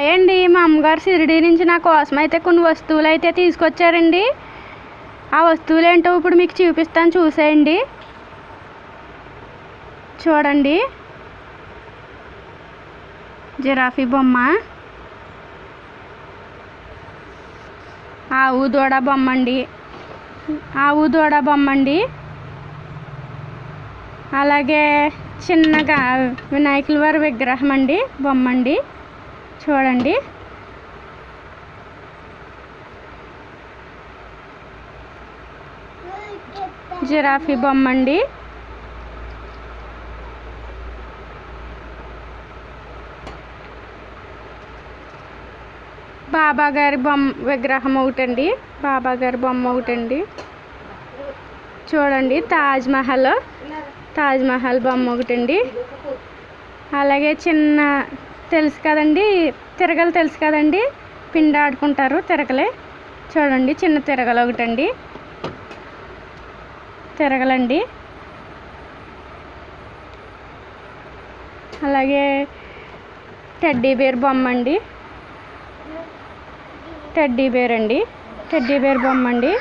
Hi అండి, మా అమ్మగారు షిరిడి నుంచి నా కోసం అయితే కొన్ని వస్తువులు అయితే తీసుకొచ్చారండి. ఆ వస్తువులు ఏంటో ఇప్పుడు మీకు చూపిస్తాను, చూసేయండి. చూడండి, జిరాఫీ బొమ్మ, ఆవు దూడ బొమ్మ అండి, ఆవు దూడ బొమ్మ అండి. అలాగే చిన్నగా వినాయకుల వారి విగ్రహం అండి, బొమ్మ అండి. చూడండి, జిరాఫీ బొమ్మ అండి. బాబా గారి విగ్రహం ఒకటండి, బాబా గారి బొమ్మ ఒకటండి. చూడండి, తాజ్ మహల్ బొమ్మ ఒకటండి. అలాగే చిన్న తెలుసు కదండి, తిరగలు తెలుసు కదండి, పిండి ఆడుకుంటారు తిరగలే. చూడండి, చిన్న తిరగలు ఒకటండి, తిరగలండి. అలాగే టెడ్డీ బేర్ బొమ్మ అండి, టెడ్డీ బేర్ అండి, టెడ్డీ బేర్ బొమ్మ అండి.